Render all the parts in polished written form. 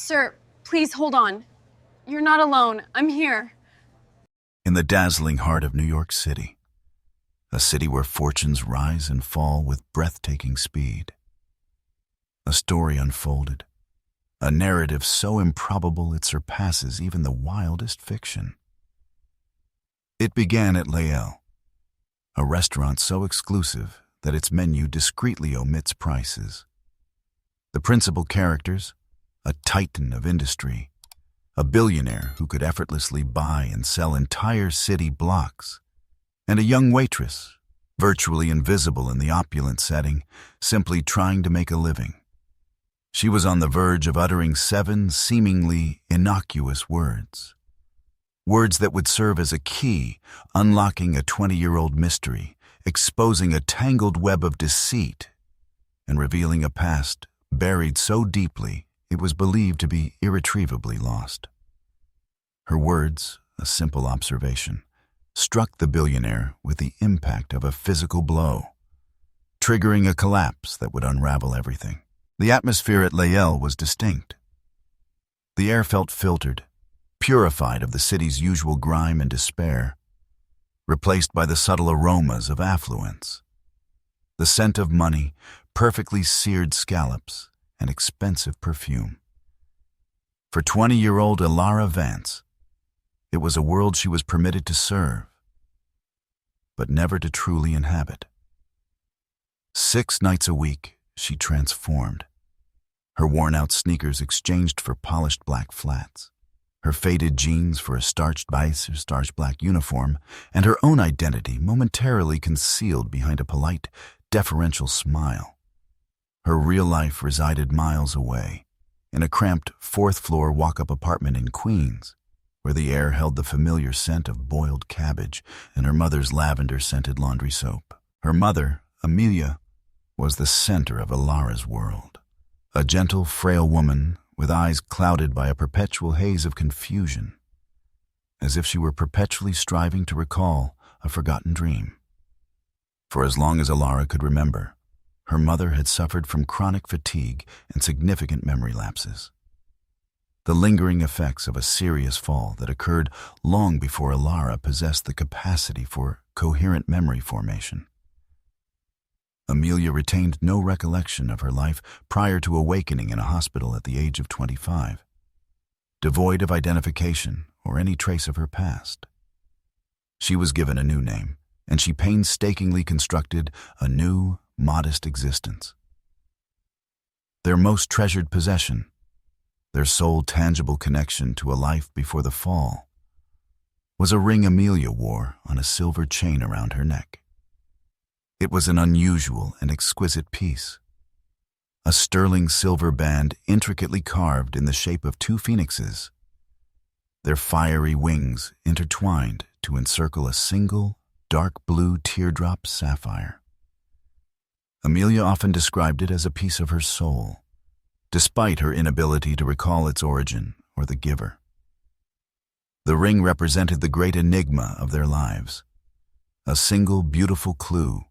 Sir, please hold on. You're not alone. I'm here. In the dazzling heart of New York City, a city where fortunes rise and fall with breathtaking speed, a story unfolded, a narrative so improbable it surpasses even the wildest fiction. It began at Layel, a restaurant so exclusive that its menu discreetly omits prices. The principal characters, a titan of industry, a billionaire who could effortlessly buy and sell entire city blocks, and a young waitress, virtually invisible in the opulent setting, simply trying to make a living. She was on the verge of uttering 7 seemingly innocuous words. Words that would serve as a key, unlocking a 20-year-old mystery, exposing a tangled web of deceit, and revealing a past buried so deeply it was believed to be irretrievably lost. Her words, a simple observation, struck the billionaire with the impact of a physical blow, triggering a collapse that would unravel everything. The atmosphere at Layel was distinct. The air felt filtered, purified of the city's usual grime and despair, replaced by the subtle aromas of affluence. The scent of money, perfectly seared scallops, and expensive perfume. For 20-year-old Elara Vance, it was a world she was permitted to serve, but never to truly inhabit. 6 nights a week, she transformed. Her worn-out sneakers exchanged for polished black flats, her faded jeans for a starched vice or starched black uniform, and her own identity momentarily concealed behind a polite, deferential smile. Her real life resided miles away, in a cramped 4th-floor walk-up apartment in Queens, where the air held the familiar scent of boiled cabbage and her mother's lavender-scented laundry soap. Her mother, Amelia, was the center of Elara's world, a gentle, frail woman with eyes clouded by a perpetual haze of confusion, as if she were perpetually striving to recall a forgotten dream. For as long as Elara could remember, her mother had suffered from chronic fatigue and significant memory lapses, the lingering effects of a serious fall that occurred long before Elara possessed the capacity for coherent memory formation. Amelia retained no recollection of her life prior to awakening in a hospital at the age of 25, devoid of identification or any trace of her past. She was given a new name, and she painstakingly constructed a new, modest existence. Their most treasured possession, their sole tangible connection to a life before the fall, was a ring Amelia wore on a silver chain around her neck. It was an unusual and exquisite piece, a sterling silver band intricately carved in the shape of 2 phoenixes, their fiery wings intertwined to encircle a single, dark blue teardrop sapphire. Amelia often described it as a piece of her soul, despite her inability to recall its origin or the giver. The ring represented the great enigma of their lives, a single beautiful clue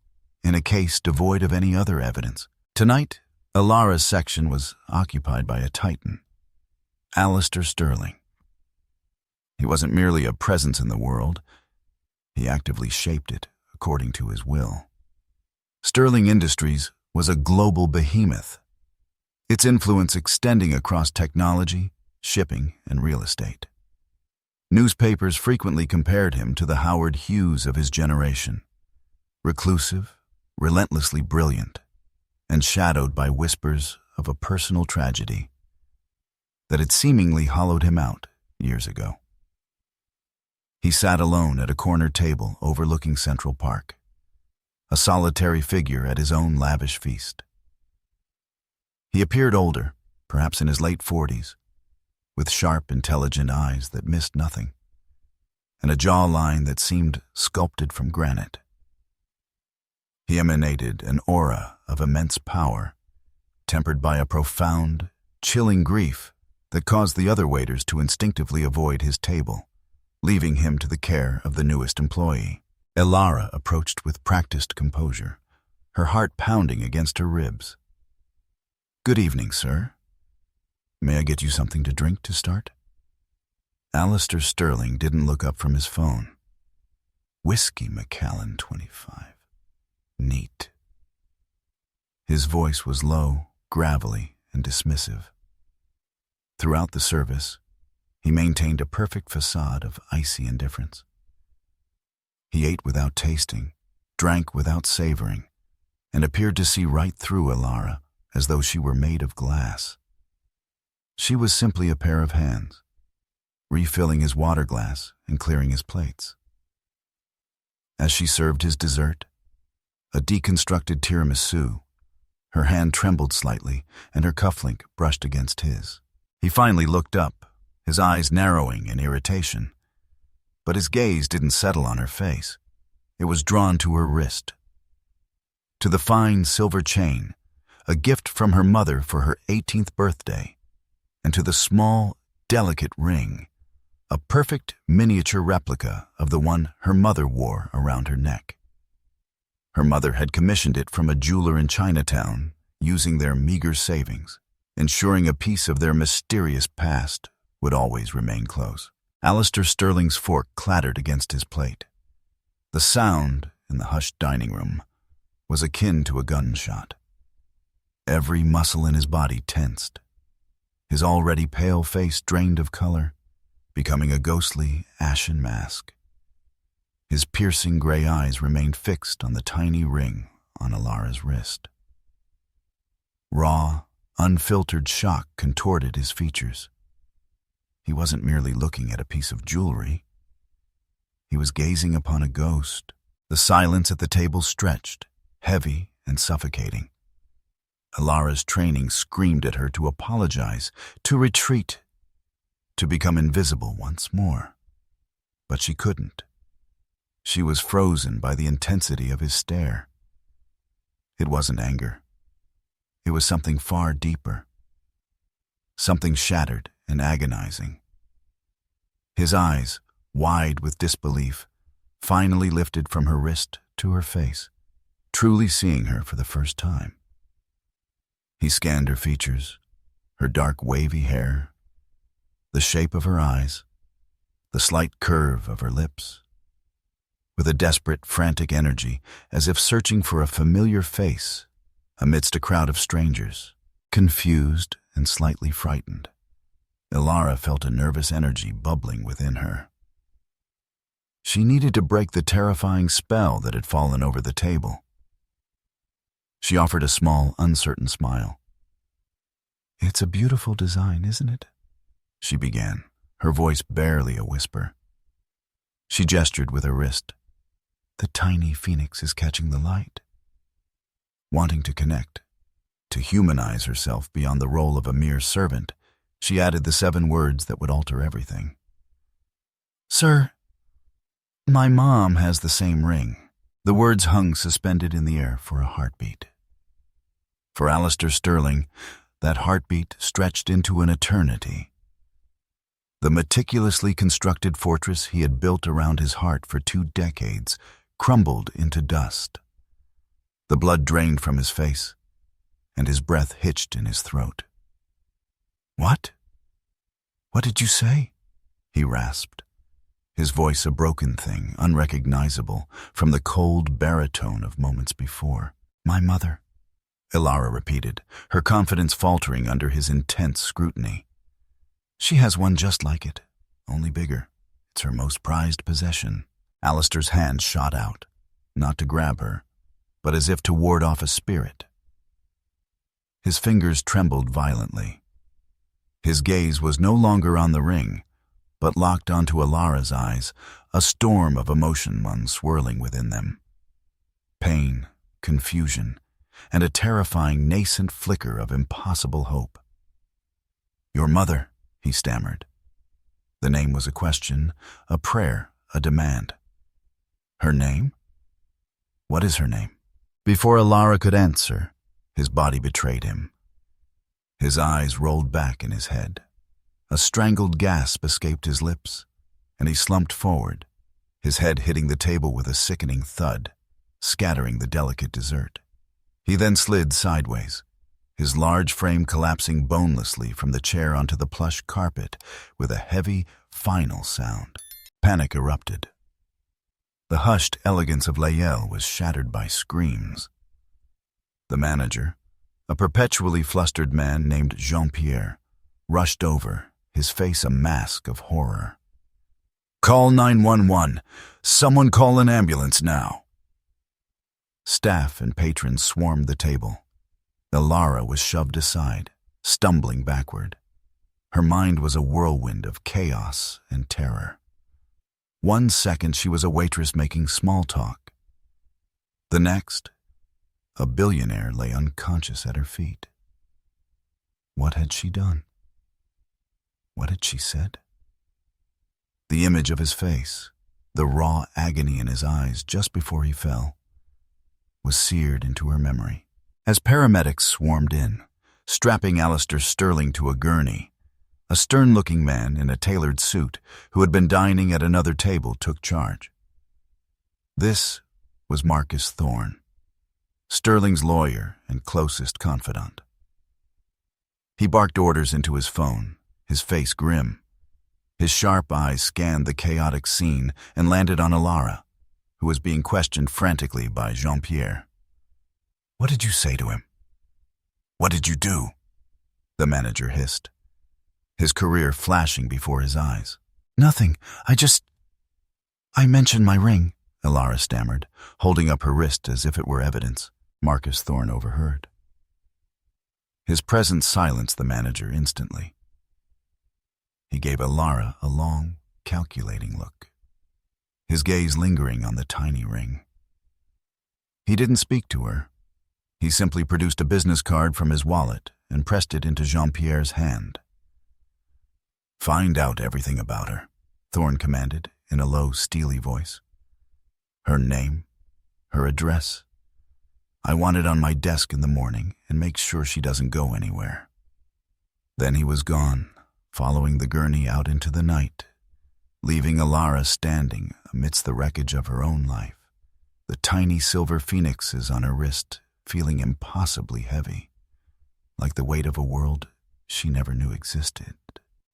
in a case devoid of any other evidence. Tonight, Elara's section was occupied by a titan, Alistair Sterling. He wasn't merely a presence in the world, he actively shaped it according to his will. Sterling Industries was a global behemoth, its influence extending across technology, shipping, and real estate. Newspapers frequently compared him to the Howard Hughes of his generation, reclusive, relentlessly brilliant, and shadowed by whispers of a personal tragedy that had seemingly hollowed him out years ago. He sat alone at a corner table overlooking Central Park, a solitary figure at his own lavish feast. He appeared older, perhaps in his late 40s, with sharp, intelligent eyes that missed nothing, and a jawline that seemed sculpted from granite. He emanated an aura of immense power, tempered by a profound, chilling grief that caused the other waiters to instinctively avoid his table, leaving him to the care of the newest employee. Elara approached with practiced composure, her heart pounding against her ribs. "Good evening, sir. May I get you something to drink to start? Alistair Sterling didn't look up from his phone. Whiskey Macallan 25. Neat. His voice was low, gravelly, and dismissive. Throughout the service, he maintained a perfect facade of icy indifference. He ate without tasting, drank without savoring, and appeared to see right through Alara as though she were made of glass. She was simply a pair of hands, refilling his water glass and clearing his plates. As she served his dessert, a deconstructed tiramisu, her hand trembled slightly and her cufflink brushed against his. He finally looked up, his eyes narrowing in irritation. But his gaze didn't settle on her face. It was drawn to her wrist. To the fine silver chain, a gift from her mother for her 18th birthday, and to the small, delicate ring, a perfect miniature replica of the one her mother wore around her neck. Her mother had commissioned it from a jeweler in Chinatown, using their meager savings, ensuring a piece of their mysterious past would always remain close. Alistair Sterling's fork clattered against his plate. The sound, in the hushed dining room, was akin to a gunshot. Every muscle in his body tensed. His already pale face drained of color, becoming a ghostly, ashen mask. His piercing gray eyes remained fixed on the tiny ring on Alara's wrist. Raw, unfiltered shock contorted his features. He wasn't merely looking at a piece of jewelry. He was gazing upon a ghost. The silence at the table stretched, heavy and suffocating. Alara's training screamed at her to apologize, to retreat, to become invisible once more. But she couldn't. She was frozen by the intensity of his stare. It wasn't anger. It was something far deeper. Something shattered and agonizing. His eyes, wide with disbelief, finally lifted from her wrist to her face, truly seeing her for the first time. He scanned her features, her dark wavy hair, the shape of her eyes, the slight curve of her lips. With a desperate, frantic energy, as if searching for a familiar face amidst a crowd of strangers, confused and slightly frightened, Alara felt a nervous energy bubbling within her. She needed to break the terrifying spell that had fallen over the table. She offered a small, uncertain smile. "It's a beautiful design, isn't it?" she began, her voice barely a whisper. She gestured with her wrist. "The tiny phoenix is catching the light." Wanting to connect, to humanize herself beyond the role of a mere servant, she added the 7 words that would alter everything. "Sir, my mom has the same ring." The words hung suspended in the air for a heartbeat. For Alistair Sterling, that heartbeat stretched into an eternity. The meticulously constructed fortress he had built around his heart for 2 decades crumbled into dust. The blood drained from his face, and his breath hitched in his throat. "What? What did you say?" he rasped, his voice a broken thing, unrecognizable from the cold baritone of moments before. "My mother," Alara repeated, her confidence faltering under his intense scrutiny. "She has one just like it, only bigger. It's her most prized possession." Alistair's hand shot out, not to grab her, but as if to ward off a spirit. His fingers trembled violently. His gaze was no longer on the ring, but locked onto Alara's eyes, a storm of emotion unswirling within them. Pain, confusion, and a terrifying nascent flicker of impossible hope. "Your mother," he stammered. The name was a question, a prayer, a demand. "Her name? What is her name?" Before Alara could answer, his body betrayed him. His eyes rolled back in his head. A strangled gasp escaped his lips, and he slumped forward, his head hitting the table with a sickening thud, scattering the delicate dessert. He then slid sideways, his large frame collapsing bonelessly from the chair onto the plush carpet with a heavy, final sound. Panic erupted. The hushed elegance of Layel was shattered by screams. The manager, a perpetually flustered man named Jean-Pierre, rushed over, his face a mask of horror. "Call 911. Someone call an ambulance now." Staff and patrons swarmed the table. Ilara was shoved aside, stumbling backward. Her mind was a whirlwind of chaos and terror. 1 second she was a waitress making small talk. The next, a billionaire lay unconscious at her feet. What had she done? What had she said? The image of his face, the raw agony in his eyes just before he fell, was seared into her memory. As paramedics swarmed in, strapping Alistair Sterling to a gurney, a stern-looking man in a tailored suit who had been dining at another table took charge. This was Marcus Thorne, Sterling's lawyer and closest confidant. He barked orders into his phone, his face grim. His sharp eyes scanned the chaotic scene and landed on Ilara, who was being questioned frantically by Jean-Pierre. "What did you say to him? What did you do?" the manager hissed, his career flashing before his eyes. "Nothing. I mentioned my ring," Ilara stammered, holding up her wrist as if it were evidence. Marcus Thorne overheard. His presence silenced the manager instantly. He gave Ilara a long, calculating look, his gaze lingering on the tiny ring. He didn't speak to her. He simply produced a business card from his wallet and pressed it into Jean-Pierre's hand. "Find out everything about her," Thorne commanded in a low, steely voice. "Her name, her address. I want it on my desk in the morning, and make sure she doesn't go anywhere." Then he was gone, following the gurney out into the night, leaving Ilara standing amidst the wreckage of her own life, the tiny silver phoenixes on her wrist feeling impossibly heavy, like the weight of a world she never knew existed.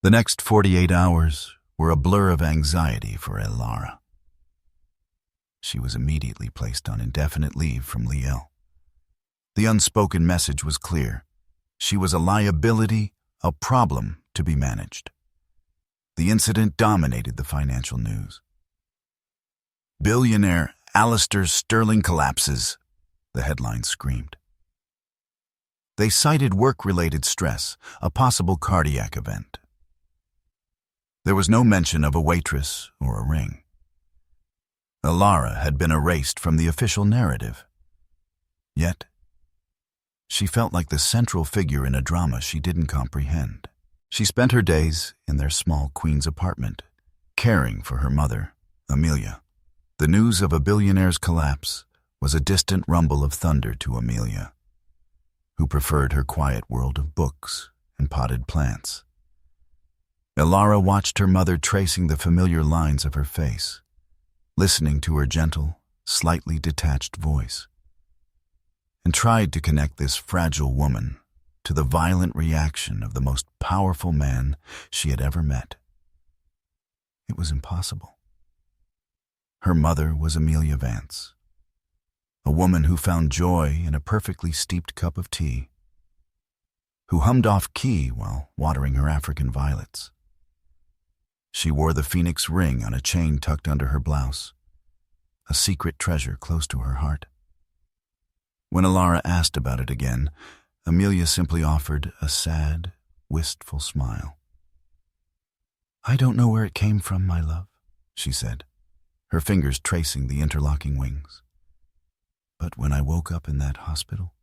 The next 48 hours were a blur of anxiety for Ilara. She was immediately placed on indefinite leave from Liel. The unspoken message was clear. She was a liability, a problem to be managed. The incident dominated the financial news. "Billionaire Alistair Sterling collapses," the headline screamed. They cited work-related stress, a possible cardiac event. There was no mention of a waitress or a ring. Ilara had been erased from the official narrative. Yet, she felt like the central figure in a drama she didn't comprehend. She spent her days in their small Queens apartment, caring for her mother, Amelia. The news of a billionaire's collapse was a distant rumble of thunder to Amelia, who preferred her quiet world of books and potted plants. Ilara watched her mother tracing the familiar lines of her face, listening to her gentle, slightly detached voice, and tried to connect this fragile woman to the violent reaction of the most powerful man she had ever met. It was impossible. Her mother was Amelia Vance, a woman who found joy in a perfectly steeped cup of tea, who hummed off key while watering her African violets. She wore the phoenix ring on a chain tucked under her blouse, a secret treasure close to her heart. When Ilara asked about it again, Amelia simply offered a sad, wistful smile. "I don't know where it came from, my love," she said, her fingers tracing the interlocking wings. "But when I woke up in that hospital,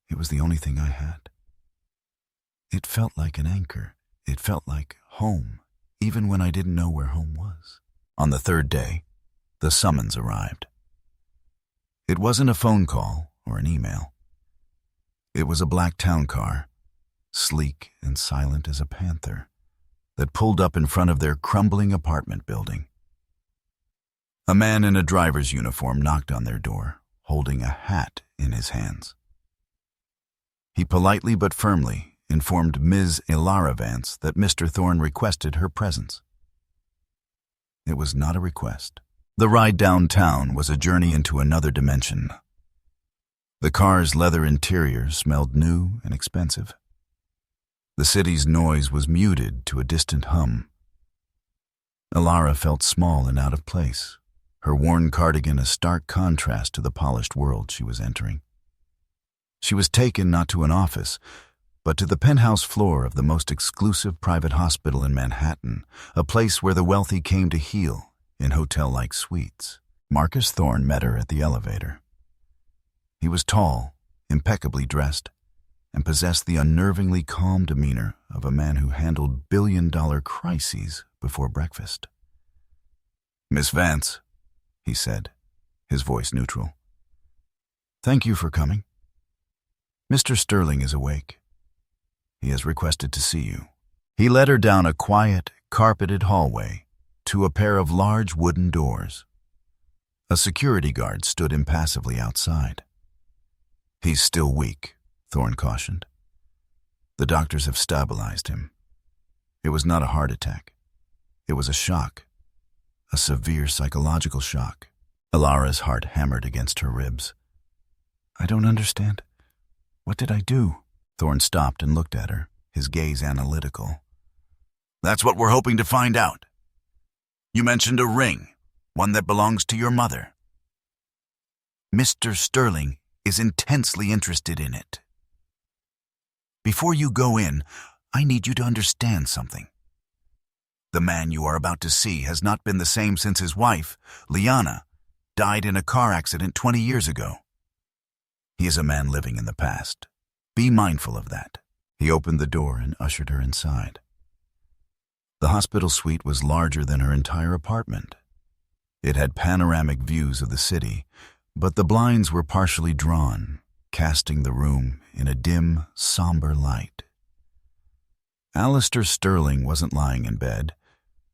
it was the only thing I had. It felt like an anchor. It felt like home, even when I didn't know where home was." On the third day, the summons arrived. It wasn't a phone call or an email. It was a black town car, sleek and silent as a panther, that pulled up in front of their crumbling apartment building. A man in a driver's uniform knocked on their door, holding a hat in his hands. He politely but firmly informed Ms. Ilara Vance that Mr. Thorne requested her presence. It was not a request. The ride downtown was a journey into another dimension. The car's leather interior smelled new and expensive. The city's noise was muted to a distant hum. Ilara felt small and out of place, her worn cardigan a stark contrast to the polished world she was entering. She was taken not to an office, but to the penthouse floor of the most exclusive private hospital in Manhattan, a place where the wealthy came to heal in hotel-like suites. Marcus Thorne met her at the elevator. He was tall, impeccably dressed, and possessed the unnervingly calm demeanor of a man who handled billion-dollar crises before breakfast. "Miss Vance," he said, his voice neutral. "Thank you for coming. Mr. Sterling is awake. He has requested to see you." He led her down a quiet, carpeted hallway to a pair of large wooden doors. A security guard stood impassively outside. "He's still weak," Thorne cautioned. "The doctors have stabilized him. It was not a heart attack. It was a shock, a severe psychological shock." Ilara's heart hammered against her ribs. "I don't understand. What did I do?" Thorne stopped and looked at her, his gaze analytical. "That's what we're hoping to find out. You mentioned a ring, one that belongs to your mother. Mr. Sterling is intensely interested in it. Before you go in, I need you to understand something. The man you are about to see has not been the same since his wife, Liana, died in a car accident 20 years ago. He is a man living in the past. Be mindful of that." He opened the door and ushered her inside. The hospital suite was larger than her entire apartment. It had panoramic views of the city, but the blinds were partially drawn, casting the room in a dim, somber light. Alistair Sterling wasn't lying in bed,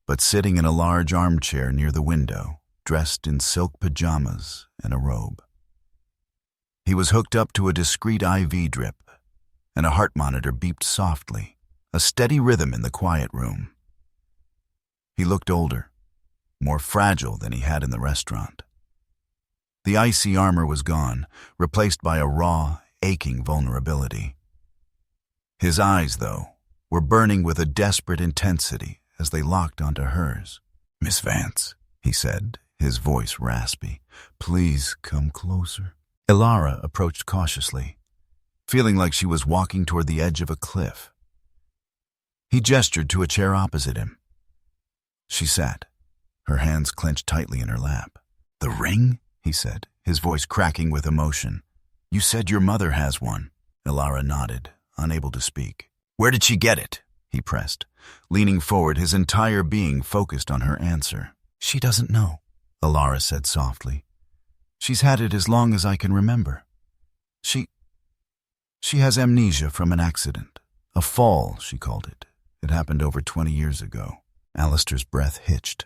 but sitting in a large armchair near the window, dressed in silk pajamas and a robe. He was hooked up to a discreet IV drip, and a heart monitor beeped softly, a steady rhythm in the quiet room. He looked older, more fragile than he had in the restaurant. The icy armor was gone, replaced by a raw, aching vulnerability. His eyes, though, were burning with a desperate intensity as they locked onto hers. "Miss Vance," he said, his voice raspy, "please come closer." Ilara approached cautiously, feeling like she was walking toward the edge of a cliff. He gestured to a chair opposite him. She sat, her hands clenched tightly in her lap. "The ring?" he said, his voice cracking with emotion. "You said your mother has one." Ilara nodded, unable to speak. "Where did she get it?" he pressed, leaning forward, his entire being focused on her answer. "She doesn't know," Ilara said softly. "She's had it as long as I can remember. She has amnesia from an accident. A fall, she called it. It happened over 20 years ago." Alistair's breath hitched.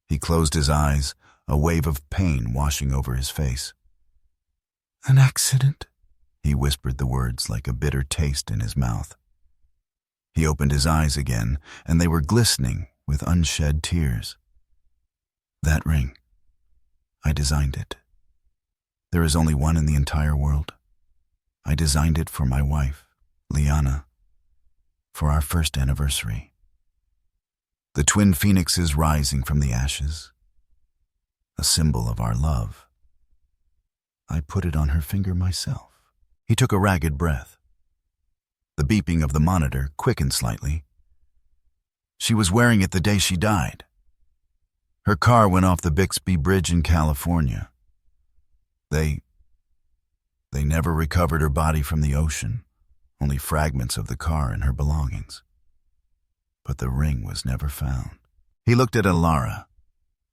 He closed his eyes, a wave of pain washing over his face. "An accident?" He whispered the words like a bitter taste in his mouth. He opened his eyes again, and they were glistening with unshed tears. "That ring. I designed it. There is only one in the entire world. I designed it for my wife, Liana, for our first anniversary. The twin phoenixes rising from the ashes, a symbol of our love. I put it on her finger myself." He took a ragged breath. The beeping of the monitor quickened slightly. "She was wearing it the day she died. Her car went off the Bixby Bridge in California. They never recovered her body from the ocean, only fragments of the car and her belongings. But the ring was never found." He looked at Ilara,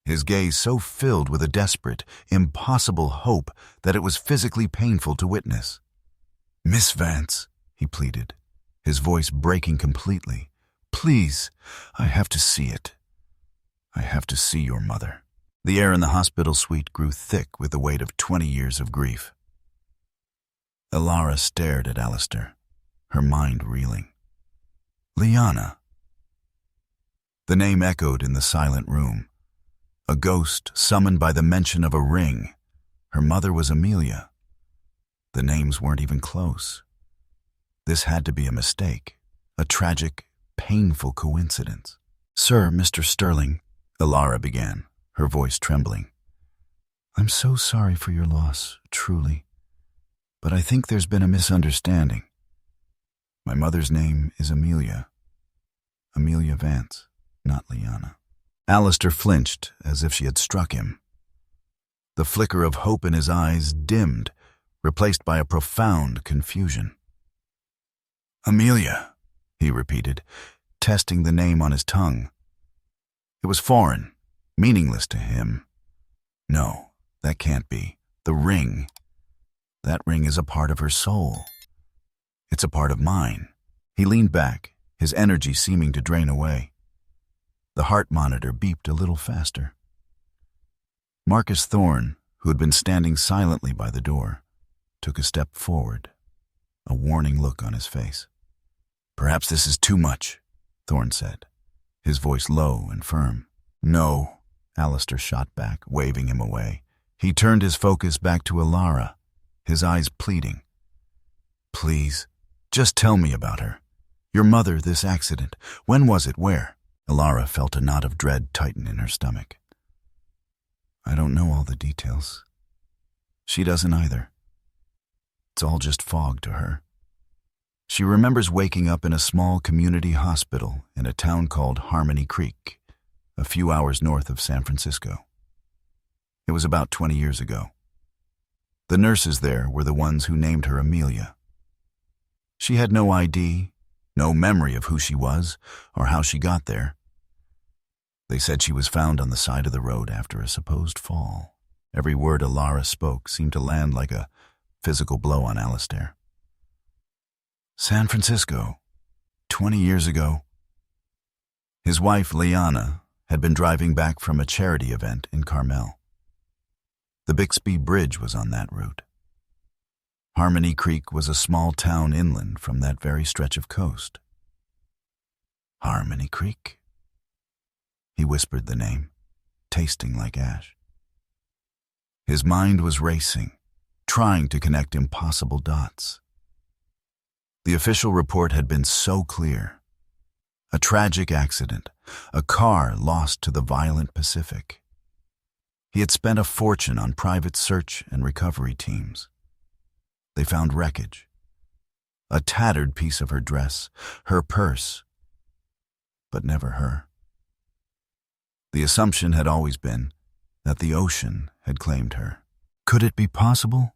his gaze so filled with a desperate, impossible hope that it was physically painful to witness. "Miss Vance," he pleaded, his voice breaking completely, "please, I have to see it. I have to see your mother." The air in the hospital suite grew thick with the weight of 20 years of grief. Ilara stared at Alistair, her mind reeling. Liana. The name echoed in the silent room. A ghost summoned by the mention of a ring. Her mother was Amelia. The names weren't even close. This had to be a mistake, a tragic, painful coincidence. "Sir, Mr. Sterling," Ilara began, her voice trembling. "I'm so sorry for your loss, truly. But I think there's been a misunderstanding. My mother's name is Amelia. Amelia Vance, not Liana." Alistair flinched as if she had struck him. The flicker of hope in his eyes dimmed, replaced by a profound confusion. "Amelia," he repeated, testing the name on his tongue. It was foreign, meaningless to him. No, that can't be. The ring. That ring is a part of her soul. It's a part of mine. He leaned back, his energy seeming to drain away. The heart monitor beeped a little faster. Marcus Thorne, who had been standing silently by the door, took a step forward, a warning look on his face. "Perhaps this is too much," Thorne said, his voice low and firm. "No," Alistair shot back, waving him away. He turned his focus back to Ilara, his eyes pleading. "Please, just tell me about her. Your mother, this accident. When was it? Where?" Ilara felt a knot of dread tighten in her stomach. "I don't know all the details. She doesn't either. It's all just fog to her. She remembers waking up in a small community hospital in a town called Harmony Creek, a few hours north of San Francisco. It was about 20 years ago. The nurses there were the ones who named her Amelia. She had no ID, no memory of who she was or how she got there. They said she was found on the side of the road after a supposed fall." Every word Ilara spoke seemed to land like a physical blow on Alistair. San Francisco, 20 years ago. His wife, Liana, had been driving back from a charity event in Carmel. The Bixby Bridge was on that route. Harmony Creek was a small town inland from that very stretch of coast. Harmony Creek? He whispered the name, tasting like ash. His mind was racing, trying to connect impossible dots. The official report had been so clear. A tragic accident, a car lost to the violent Pacific. He had spent a fortune on private search and recovery teams. They found wreckage, a tattered piece of her dress, her purse, but never her. The assumption had always been that the ocean had claimed her. Could it be possible?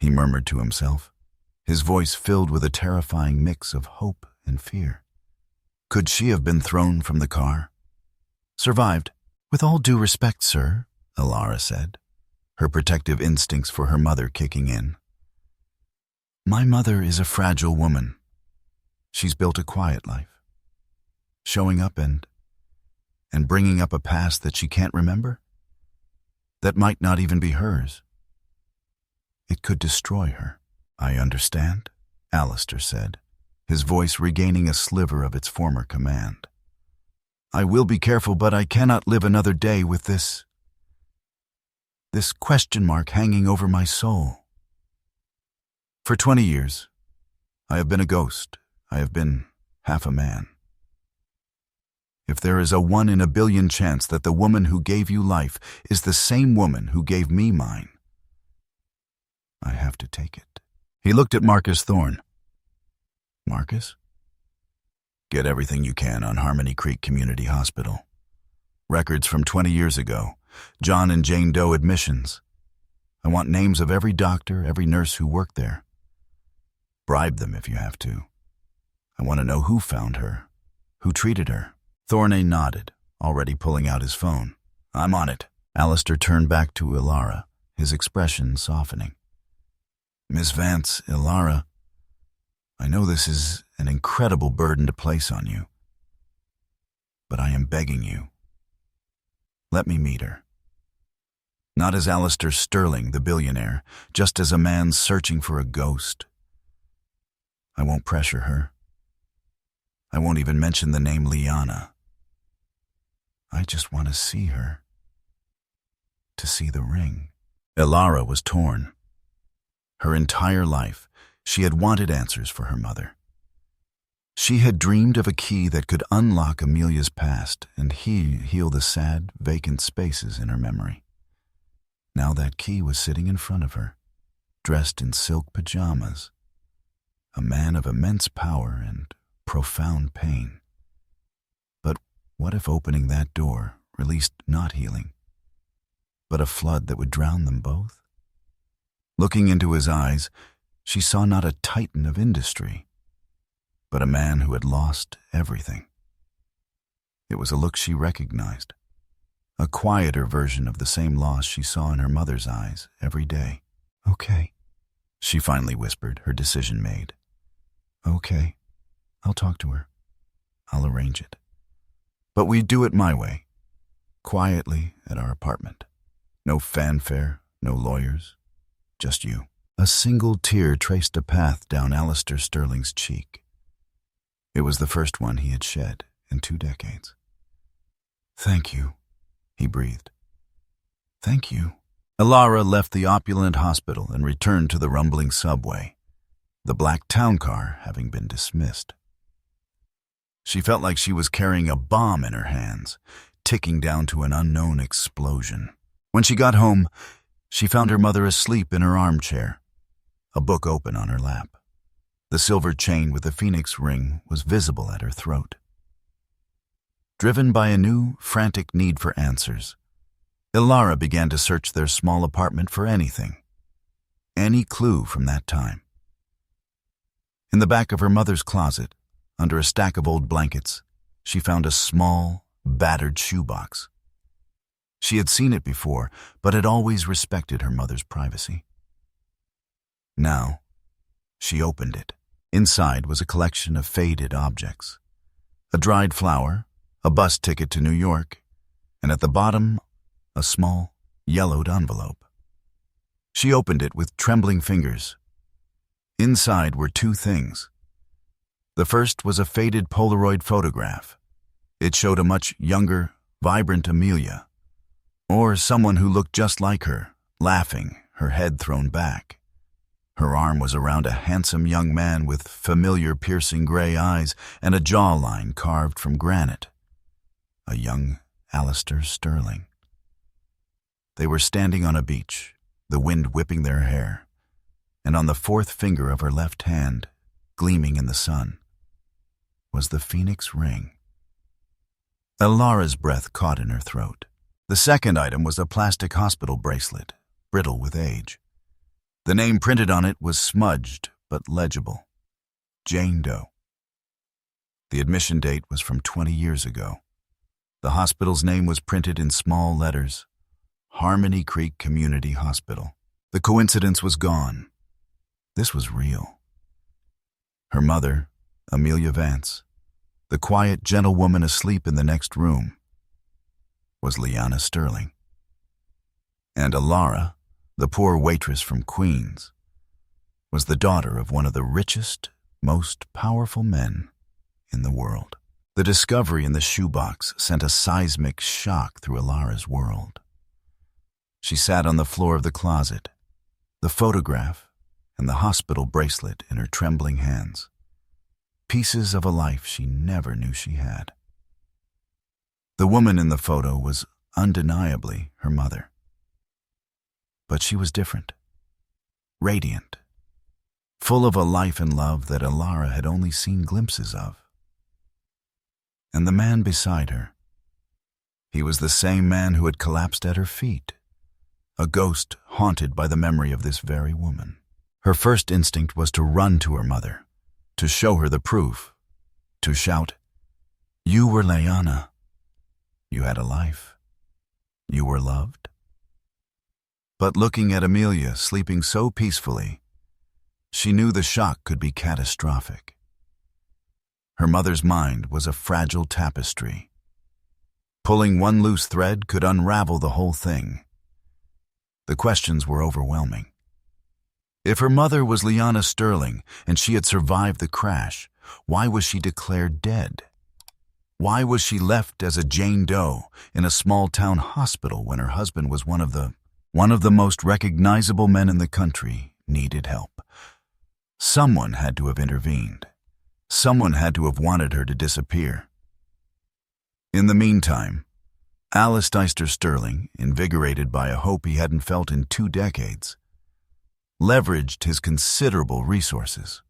He murmured to himself, his voice filled with a terrifying mix of hope and fear. Could she have been thrown from the car? Survived. "With all due respect, sir," Ilara said, her protective instincts for her mother kicking in. "My mother is a fragile woman. She's built a quiet life. Showing up and bringing up a past that she can't remember? That might not even be hers. It could destroy her." "I understand," Alistair said, his voice regaining a sliver of its former command. "I will be careful, but I cannot live another day with this question mark hanging over my soul. For 20 years, I have been a ghost. I have been half a man. If there is a 1 in a billion chance that the woman who gave you life is the same woman who gave me mine, I have to take it." He looked at Marcus Thorne. "Marcus? Get everything you can on Harmony Creek Community Hospital. Records from 20 years ago, John and Jane Doe admissions. I want names of every doctor, every nurse who worked there. Bribe them if you have to. I want to know who found her, who treated her." Thorne nodded, already pulling out his phone. "I'm on it." Alistair turned back to Ilara, his expression softening. "Miss Vance, Ilara, I know this is an incredible burden to place on you, but I am begging you. Let me meet her. Not as Alistair Sterling, the billionaire, just as a man searching for a ghost. I won't pressure her. I won't even mention the name Liana. I just want to see her. To see the ring. Elara was torn. Her entire life, she had wanted answers for her mother. She had dreamed of a key that could unlock Amelia's past and heal the sad, vacant spaces in her memory. Now that key was sitting in front of her, dressed in silk pajamas, a man of immense power and profound pain. But what if opening that door released not healing, but a flood that would drown them both? Looking into his eyes, she saw not a titan of industry, but a man who had lost everything. It was a look she recognized, a quieter version of the same loss she saw in her mother's eyes every day. "Okay," she finally whispered, her decision made. "Okay, I'll talk to her. I'll arrange it. But we do it my way, quietly at our apartment. No fanfare, no lawyers, just you." A single tear traced a path down Alistair Sterling's cheek. It was the first one he had shed in 2 decades. "Thank you," he breathed. "Thank you." Elara left the opulent hospital and returned to the rumbling subway, the black town car having been dismissed. She felt like she was carrying a bomb in her hands, ticking down to an unknown explosion. When she got home, she found her mother asleep in her armchair, a book open on her lap. The silver chain with the phoenix ring was visible at her throat. Driven by a new, frantic need for answers, Elara began to search their small apartment for anything, any clue from that time. In the back of her mother's closet, under a stack of old blankets, she found a small, battered shoebox. She had seen it before, but had always respected her mother's privacy. Now, she opened it. Inside was a collection of faded objects. A dried flower, a bus ticket to New York, and at the bottom, a small, yellowed envelope. She opened it with trembling fingers. Inside were 2 things. The first was a faded Polaroid photograph. It showed a much younger, vibrant Amelia, or someone who looked just like her, laughing, her head thrown back. Her arm was around a handsome young man with familiar piercing gray eyes and a jawline carved from granite. A young Alistair Sterling. They were standing on a beach, the wind whipping their hair, and on the 4th finger of her left hand, gleaming in the sun, was the phoenix ring. Elara's breath caught in her throat. The second item was a plastic hospital bracelet, brittle with age. The name printed on it was smudged but legible. Jane Doe. The admission date was from 20 years ago. The hospital's name was printed in small letters, Harmony Creek Community Hospital. The coincidence was gone. This was real. Her mother, Amelia Vance, the quiet, gentle woman asleep in the next room, was Liana Sterling. And Elara, the poor waitress from Queens, was the daughter of one of the richest, most powerful men in the world. The discovery in the shoebox sent a seismic shock through Elara's world. She sat on the floor of the closet, the photograph and the hospital bracelet in her trembling hands, pieces of a life she never knew she had. The woman in the photo was undeniably her mother. But she was different, radiant, full of a life and love that Elara had only seen glimpses of. And the man beside her, he was the same man who had collapsed at her feet, a ghost haunted by the memory of this very woman. Her first instinct was to run to her mother, to show her the proof, to shout, "You were Liana. You had a life. You were loved." But looking at Amelia sleeping so peacefully, she knew the shock could be catastrophic. Her mother's mind was a fragile tapestry. Pulling one loose thread could unravel the whole thing. The questions were overwhelming. If her mother was Liana Sterling and she had survived the crash, why was she declared dead? Why was she left as a Jane Doe in a small-town hospital when her husband was one of the most recognizable men in the country, needed help? Someone had to have intervened. Someone had to have wanted her to disappear. In the meantime, Alice Deister Sterling, invigorated by a hope he hadn't felt in 2 decades, leveraged his considerable resources.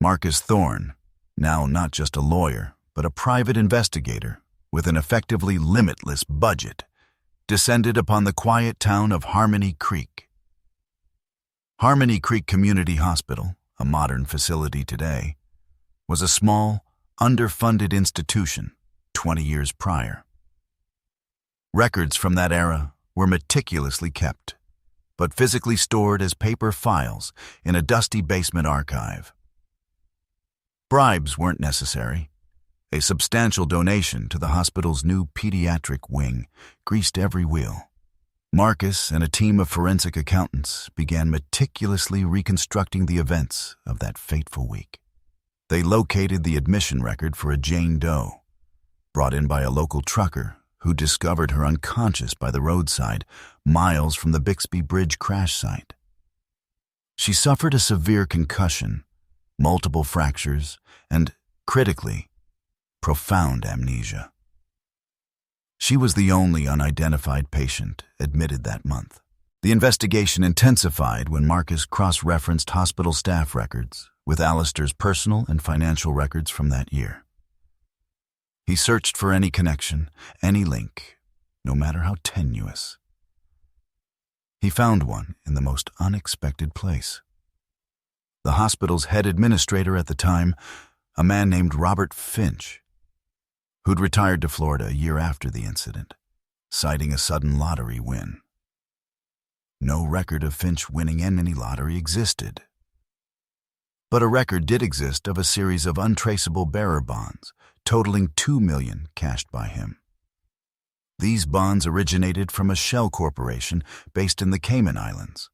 Marcus Thorne, now not just a lawyer, but a private investigator with an effectively limitless budget, descended upon the quiet town of Harmony Creek. Harmony Creek Community Hospital, a modern facility today, was a small, underfunded institution 20 years prior. Records from that era were meticulously kept, but physically stored as paper files in a dusty basement archive. Bribes weren't necessary. A substantial donation to the hospital's new pediatric wing greased every wheel. Marcus and a team of forensic accountants began meticulously reconstructing the events of that fateful week. They located the admission record for a Jane Doe, brought in by a local trucker who discovered her unconscious by the roadside, miles from the Bixby Bridge crash site. She suffered a severe concussion, multiple fractures, and, critically, profound amnesia. She was the only unidentified patient admitted that month. The investigation intensified when Marcus cross-referenced hospital staff records with Alistair's personal and financial records from that year. He searched for any connection, any link, no matter how tenuous. He found one in the most unexpected place. The hospital's head administrator at the time, a man named Robert Finch, who'd retired to Florida a year after the incident, citing a sudden lottery win. No record of Finch winning any lottery existed. But a record did exist of a series of untraceable bearer bonds, totaling $2 million cashed by him. These bonds originated from a shell corporation based in the Cayman Islands,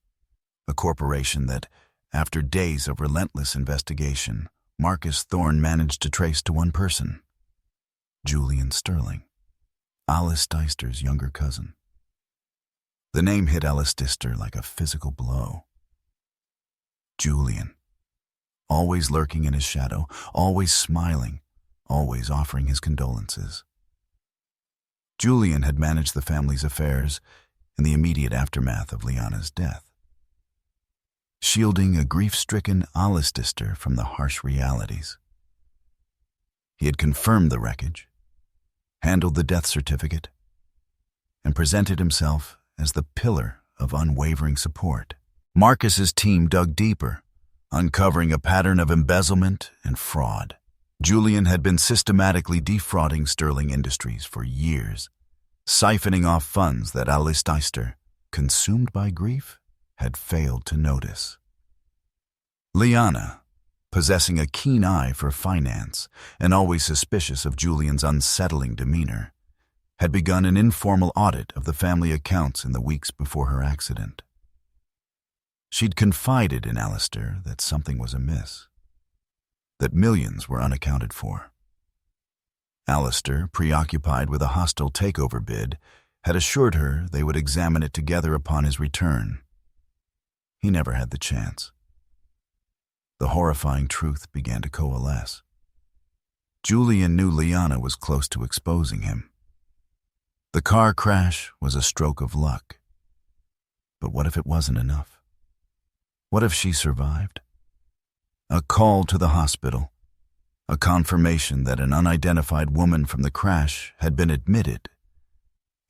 a corporation that, after days of relentless investigation, Marcus Thorne managed to trace to one person: Julian Sterling, Alice Deister's younger cousin. The name hit Alice Deister like a physical blow. Julian, always lurking in his shadow, always smiling, always offering his condolences. Julian had managed the family's affairs in the immediate aftermath of Liana's death, shielding a grief-stricken Alice Deister from the harsh realities. He had confirmed the wreckage, handled the death certificate, and presented himself as the pillar of unwavering support. Marcus's team dug deeper, uncovering a pattern of embezzlement and fraud. Julian had been systematically defrauding Sterling Industries for years, siphoning off funds that Alice Deister, consumed by grief, had failed to notice. Liana, possessing a keen eye for finance and always suspicious of Julian's unsettling demeanor, had begun an informal audit of the family accounts in the weeks before her accident. She'd confided in Alistair that something was amiss, that millions were unaccounted for. Alistair, preoccupied with a hostile takeover bid, had assured her they would examine it together upon his return. He never had the chance. The horrifying truth began to coalesce. Julian knew Liana was close to exposing him. The car crash was a stroke of luck. But what if it wasn't enough? What if she survived? A call to the hospital, a confirmation that an unidentified woman from the crash had been admitted.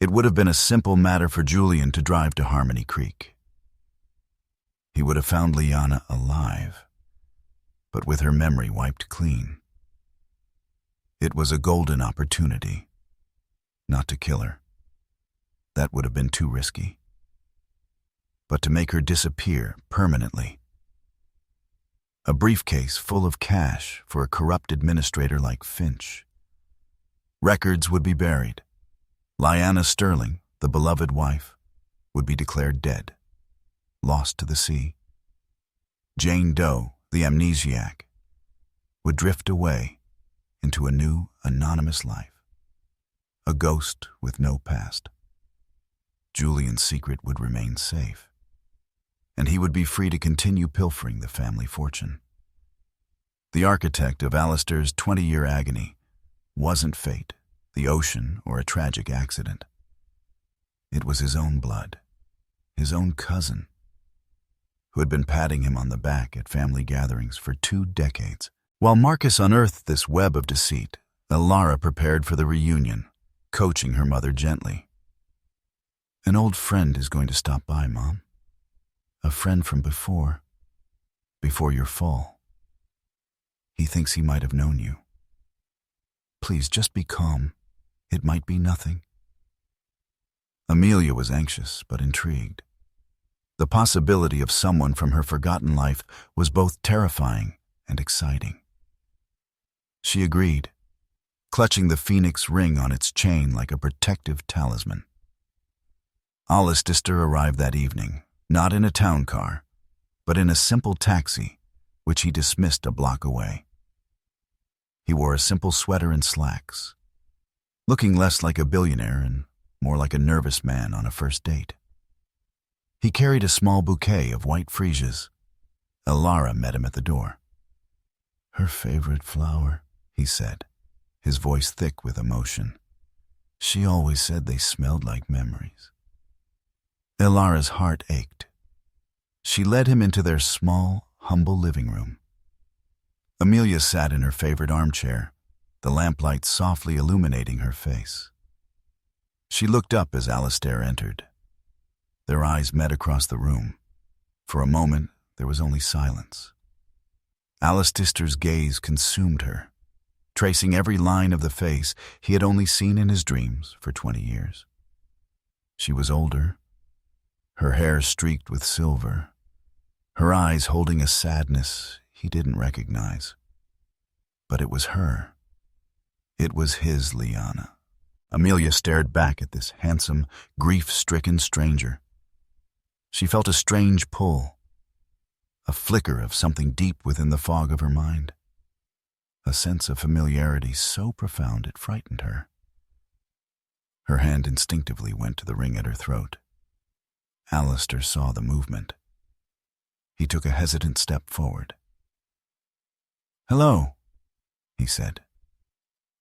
It would have been a simple matter for Julian to drive to Harmony Creek. He would have found Liana alive, but with her memory wiped clean. It was a golden opportunity. Not to kill her. That would have been too risky. But to make her disappear permanently. A briefcase full of cash for a corrupt administrator like Finch. Records would be buried. Liana Sterling, the beloved wife, would be declared dead, lost to the sea. Jane Doe, the amnesiac, would drift away into a new, anonymous life, a ghost with no past. Julian's secret would remain safe, and he would be free to continue pilfering the family fortune. The architect of Alistair's 20-year agony wasn't fate, the ocean, or a tragic accident. It was his own blood, his own cousin, who had been patting him on the back at family gatherings for 2 decades. While Marcus unearthed this web of deceit, Elara prepared for the reunion, coaching her mother gently. "An old friend is going to stop by, Mom. A friend from before your fall. He thinks he might have known you. Please, just be calm. It might be nothing." Amelia was anxious but intrigued. The possibility of someone from her forgotten life was both terrifying and exciting. She agreed, clutching the phoenix ring on its chain like a protective talisman. Alistair arrived that evening, not in a town car, but in a simple taxi, which he dismissed a block away. He wore a simple sweater and slacks, looking less like a billionaire and more like a nervous man on a first date. He carried a small bouquet of white freesias. Elara met him at the door. "Her favorite flower," he said, his voice thick with emotion. "She always said they smelled like memories." Elara's heart ached. She led him into their small, humble living room. Amelia sat in her favorite armchair, the lamplight softly illuminating her face. She looked up as Alistair entered. Their eyes met across the room. For a moment, there was only silence. Alistair's gaze consumed her, tracing every line of the face he had only seen in his dreams for 20 years. She was older, her hair streaked with silver, her eyes holding a sadness he didn't recognize. But it was her. It was his Liana. Amelia stared back at this handsome, grief-stricken stranger. She felt a strange pull, a flicker of something deep within the fog of her mind, a sense of familiarity so profound it frightened her. Her hand instinctively went to the ring at her throat. Alistair saw the movement. He took a hesitant step forward. "Hello," he said,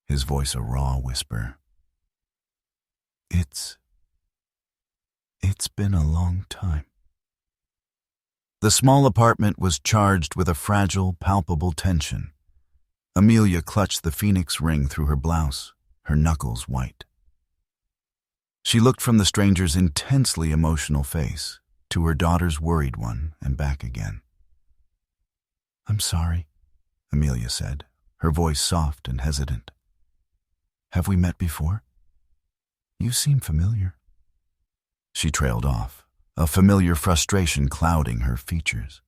his voice a raw whisper. It's been a long time." The small apartment was charged with a fragile, palpable tension. Amelia clutched the phoenix ring through her blouse, her knuckles white. She looked from the stranger's intensely emotional face to her daughter's worried one and back again. "I'm sorry," Amelia said, her voice soft and hesitant. "Have we met before? You seem familiar." She trailed off, a familiar frustration clouding her features.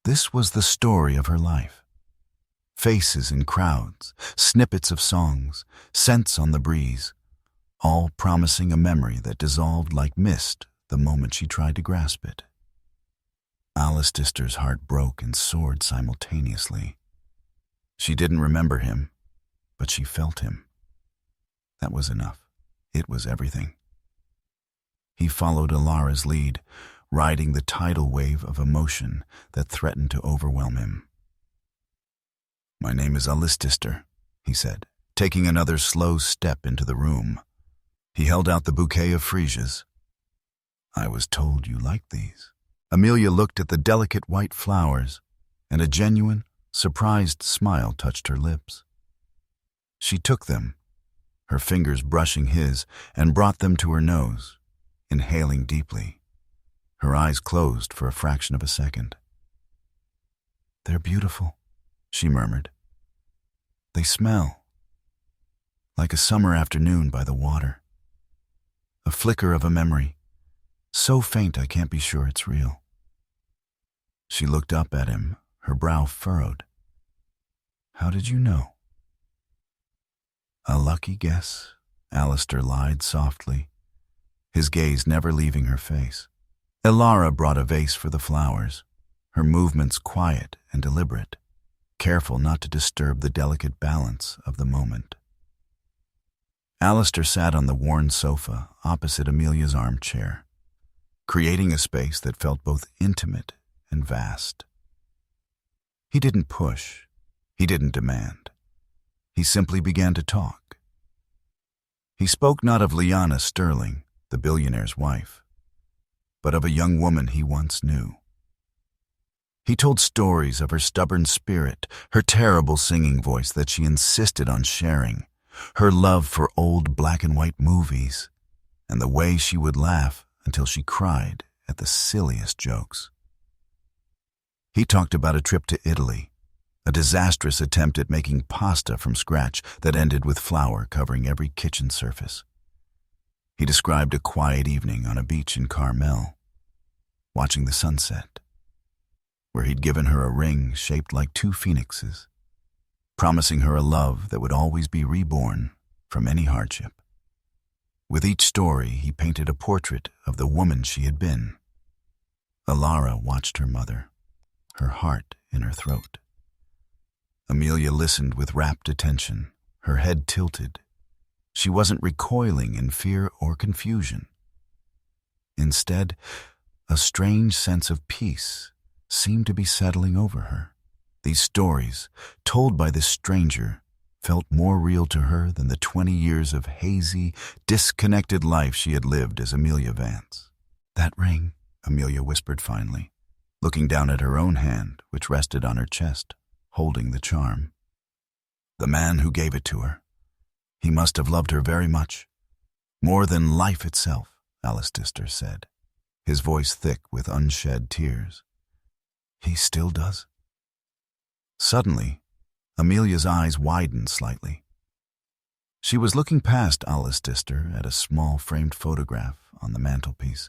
This was the story of her life. Faces in crowds, snippets of songs, scents on the breeze, all promising a memory that dissolved like mist the moment she tried to grasp it. Alistair's heart broke and soared simultaneously. She didn't remember him, but she felt him. That was enough. It was everything. He followed Elara's lead, riding the tidal wave of emotion that threatened to overwhelm him. "My name is Alistair," he said, taking another slow step into the room. He held out the bouquet of freesias. "I was told you liked these." Amelia looked at the delicate white flowers, and a genuine, surprised smile touched her lips. She took them, her fingers brushing his, and brought them to her nose, inhaling deeply. Her eyes closed for a fraction of a second. "They're beautiful," she murmured. "They smell like a summer afternoon by the water. A flicker of a memory, so faint I can't be sure it's real." She looked up at him, her brow furrowed. "How did you know?" "A lucky guess," Alistair lied softly. his gaze never leaving her face. Ilara brought a vase for the flowers, her movements quiet and deliberate, careful not to disturb the delicate balance of the moment. Alistair sat on the worn sofa opposite Amelia's armchair, creating a space that felt both intimate and vast. He didn't push, he didn't demand. He simply began to talk. He spoke not of Liana Sterling, the billionaire's wife, but of a young woman he once knew. He told stories of her stubborn spirit, her terrible singing voice that she insisted on sharing, her love for old black-and-white movies, and the way she would laugh until she cried at the silliest jokes. He talked about a trip to Italy, a disastrous attempt at making pasta from scratch that ended with flour covering every kitchen surface. He described a quiet evening on a beach in Carmel, watching the sunset, where he'd given her a ring shaped like two phoenixes, promising her a love that would always be reborn from any hardship. With each story, he painted a portrait of the woman she had been. Ilara watched her mother, her heart in her throat. Amelia listened with rapt attention, her head tilted. She wasn't recoiling in fear or confusion. Instead, a strange sense of peace seemed to be settling over her. These stories, told by this stranger, felt more real to her than the 20 years of hazy, disconnected life she had lived as Amelia Vance. "That ring," Amelia whispered finally, looking down at her own hand, which rested on her chest, holding the charm. The man who gave it to her. He must have loved her very much. More than life itself, Alistair said, his voice thick with unshed tears. He still does. Suddenly, Amelia's eyes widened slightly. She was looking past Alistair at a small framed photograph on the mantelpiece,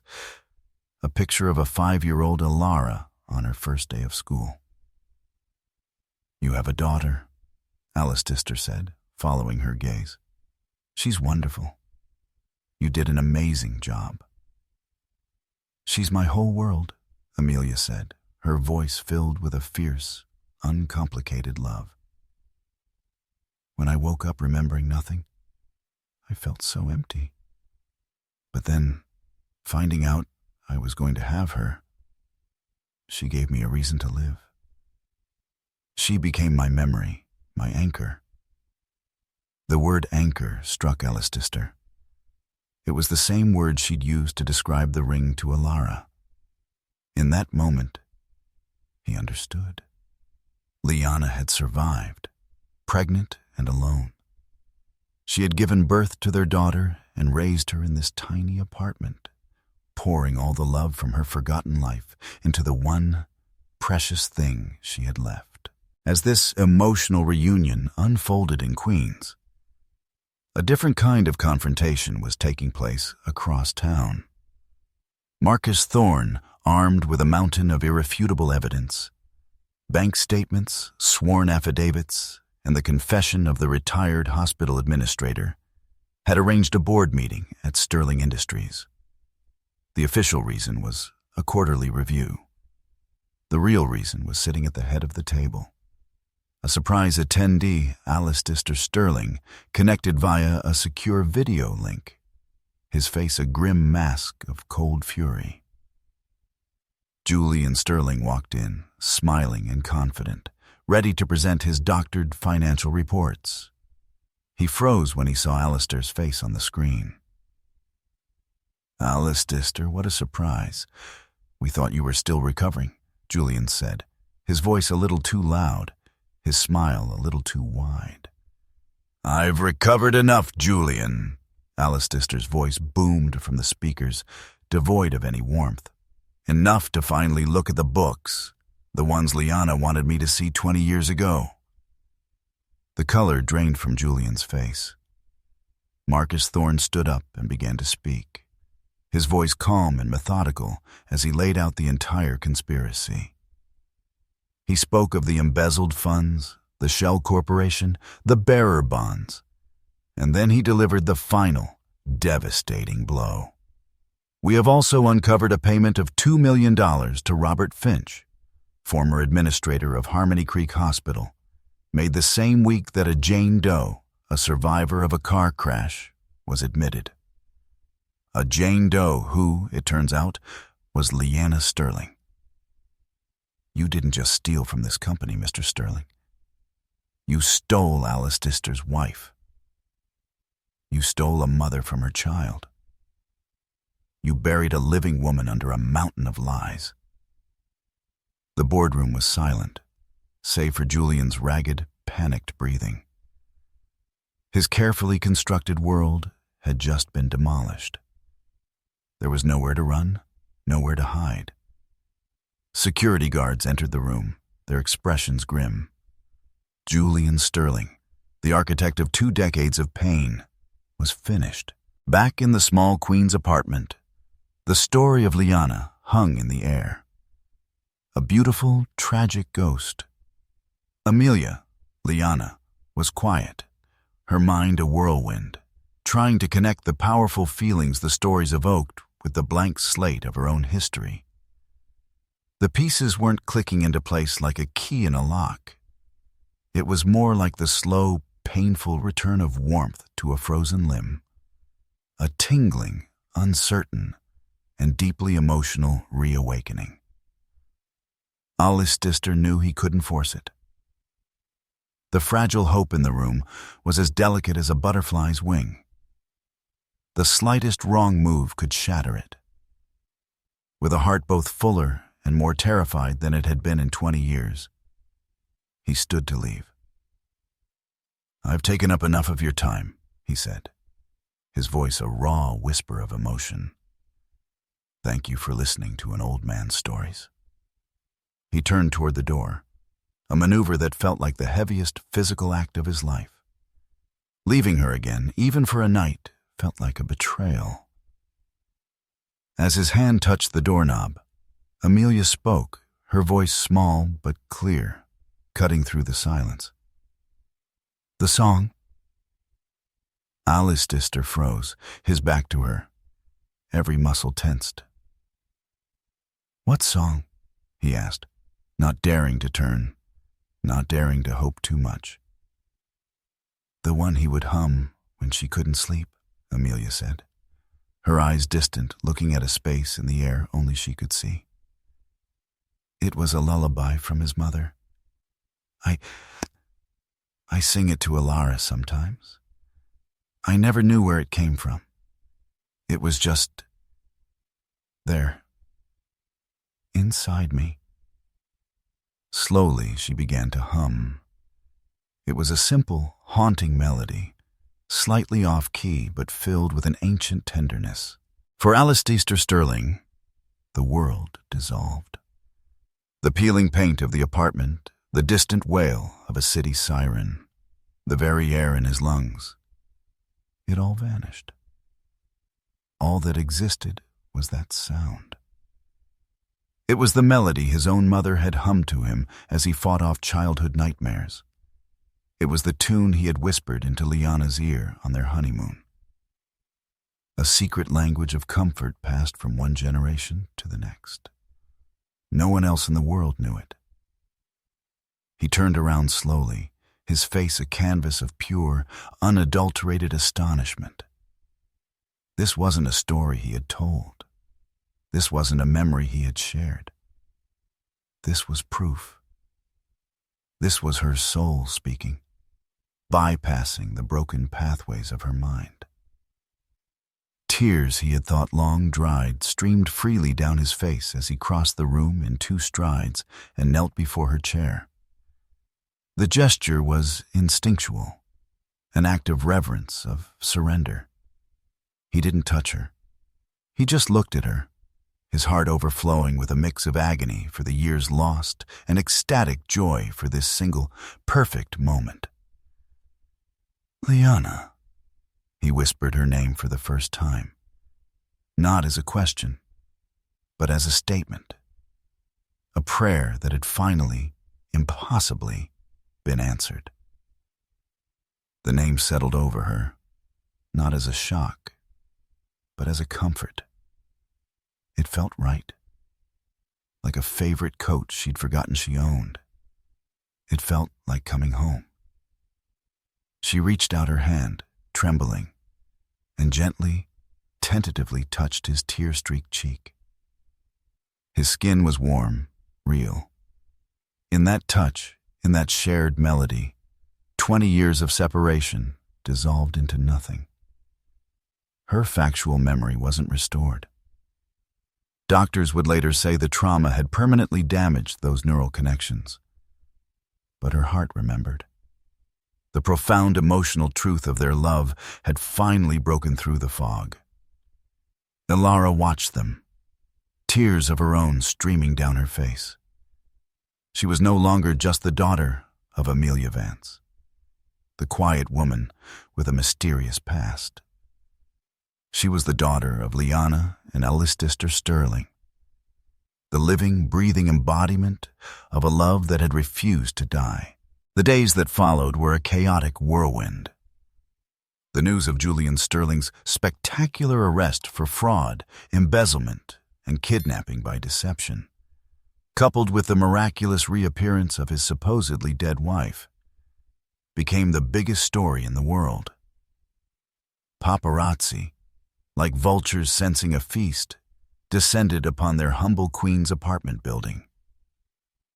a picture of a 5-year-old Ilara on her first day of school. "You have a daughter," Alistair said, following her gaze. "She's wonderful. You did an amazing job." "She's my whole world," Amelia said, her voice filled with a fierce, uncomplicated love. "When I woke up remembering nothing, I felt so empty. But then, finding out I was going to have her, she gave me a reason to live. She became my memory, my anchor." The word anchor struck Alistair. It was the same word she'd used to describe the ring to Ilara. In that moment, he understood. Liana had survived, pregnant and alone. She had given birth to their daughter and raised her in this tiny apartment, pouring all the love from her forgotten life into the one precious thing she had left. As this emotional reunion unfolded in Queens, a different kind of confrontation was taking place across town. Marcus Thorne, armed with a mountain of irrefutable evidence, bank statements, sworn affidavits, and the confession of the retired hospital administrator, had arranged a board meeting at Sterling Industries. The official reason was a quarterly review. The real reason was sitting at the head of the table. A surprise attendee, Alistair Sterling, connected via a secure video link, his face a grim mask of cold fury. Julian Sterling walked in, smiling and confident, ready to present his doctored financial reports. He froze when he saw Alistair's face on the screen. "Alistair, what a surprise. We thought you were still recovering," Julian said, his voice a little too loud, his smile a little too wide. "I've recovered enough, Julian." Alistair's voice boomed from the speakers, devoid of any warmth. "Enough to finally look at the books, the ones Liana wanted me to see 20 years ago." The color drained from Julian's face. Marcus Thorne stood up and began to speak, his voice calm and methodical as he laid out the entire conspiracy. He spoke of the embezzled funds, the shell corporation, the bearer bonds, and then he delivered the final, devastating blow. We have also uncovered a payment of $2 million to Robert Finch, former administrator of Harmony Creek Hospital, made the same week that a Jane Doe, a survivor of a car crash, was admitted. A Jane Doe who, it turns out, was Leanna Sterling. You didn't just steal from this company, Mr. Sterling. You stole Alice Dister's wife. You stole a mother from her child. You buried a living woman under a mountain of lies. The boardroom was silent, save for Julian's ragged, panicked breathing. His carefully constructed world had just been demolished. There was nowhere to run, nowhere to hide. Security guards entered the room, their expressions grim. Julian Sterling, the architect of 2 decades of pain, was finished. Back in the small Queens apartment, the story of Liana hung in the air. A beautiful, tragic ghost. Amelia, Liana, was quiet, her mind a whirlwind, trying to connect the powerful feelings the stories evoked with the blank slate of her own history. The pieces weren't clicking into place like a key in a lock. It was more like the slow, painful return of warmth to a frozen limb. A tingling, uncertain, and deeply emotional reawakening. Alice Dister knew he couldn't force it. The fragile hope in the room was as delicate as a butterfly's wing. The slightest wrong move could shatter it. With a heart both fuller and more terrified than it had been in 20 years, he stood to leave. "I've taken up enough of your time," he said, his voice a raw whisper of emotion. "Thank you for listening to an old man's stories." He turned toward the door, a maneuver that felt like the heaviest physical act of his life. Leaving her again, even for a night, felt like a betrayal. As his hand touched the doorknob, Amelia spoke, her voice small but clear, cutting through the silence. "The song?" Alice Dister froze, his back to her, every muscle tensed. "What song?" he asked, not daring to turn, not daring to hope too much. "The one he would hum when she couldn't sleep," Amelia said, her eyes distant, looking at a space in the air only she could see. "It was a lullaby from his mother. I sing it to Alara sometimes. I never knew where it came from. It was just there, inside me." Slowly, she began to hum. It was a simple, haunting melody, slightly off-key but filled with an ancient tenderness. For Alice Dister Sterling, the world dissolved. The peeling paint of the apartment, the distant wail of a city siren, the very air in his lungs, it all vanished. All that existed was that sound. It was the melody his own mother had hummed to him as he fought off childhood nightmares. It was the tune he had whispered into Liana's ear on their honeymoon. A secret language of comfort passed from one generation to the next. No one else in the world knew it. He turned around slowly, his face a canvas of pure, unadulterated astonishment. This wasn't a story he had told. This wasn't a memory he had shared. This was proof. This was her soul speaking, bypassing the broken pathways of her mind. Tears he had thought long dried streamed freely down his face as he crossed the room in 2 strides and knelt before her chair. The gesture was instinctual, an act of reverence, of surrender. He didn't touch her. He just looked at her, his heart overflowing with a mix of agony for the years lost and ecstatic joy for this single, perfect moment. "Liana," he whispered her name for the first time, not as a question, but as a statement, a prayer that had finally, impossibly, been answered. The name settled over her, not as a shock, but as a comfort. It felt right, like a favorite coat she'd forgotten she owned. It felt like coming home. She reached out her hand, trembling, and gently, tentatively touched his tear-streaked cheek. His skin was warm, real. In that touch, in that shared melody, 20 years of separation dissolved into nothing. Her factual memory wasn't restored. Doctors would later say the trauma had permanently damaged those neural connections. But her heart remembered. The profound emotional truth of their love had finally broken through the fog. Ilara watched them, tears of her own streaming down her face. She was no longer just the daughter of Amelia Vance, the quiet woman with a mysterious past. She was the daughter of Liana and Alistair Sterling, the living, breathing embodiment of a love that had refused to die. The days that followed were a chaotic whirlwind. The news of Julian Sterling's spectacular arrest for fraud, embezzlement, and kidnapping by deception, coupled with the miraculous reappearance of his supposedly dead wife, became the biggest story in the world. Paparazzi, like vultures sensing a feast, descended upon their humble queen's apartment building.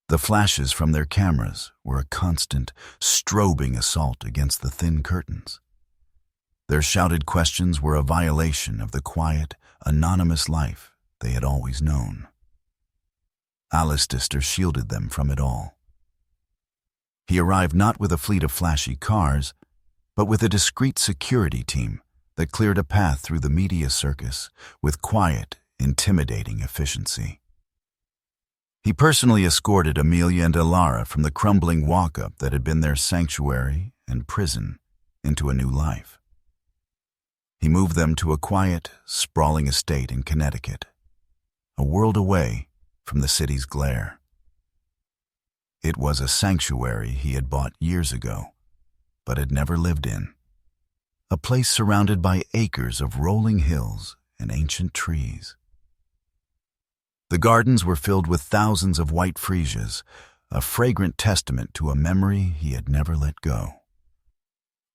The flashes from their cameras were a constant, strobing assault against the thin curtains. Their shouted questions were a violation of the quiet, anonymous life they had always known. Alistair shielded them from it all. He arrived not with a fleet of flashy cars, but with a discreet security team that cleared a path through the media circus with quiet, intimidating efficiency. He personally escorted Amelia and Ilara from the crumbling walk-up that had been their sanctuary and prison into a new life. He moved them to a quiet, sprawling estate in Connecticut, a world away from the city's glare. It was a sanctuary he had bought years ago, but had never lived in. A place surrounded by acres of rolling hills and ancient trees. The gardens were filled with thousands of white freesias, a fragrant testament to a memory he had never let go.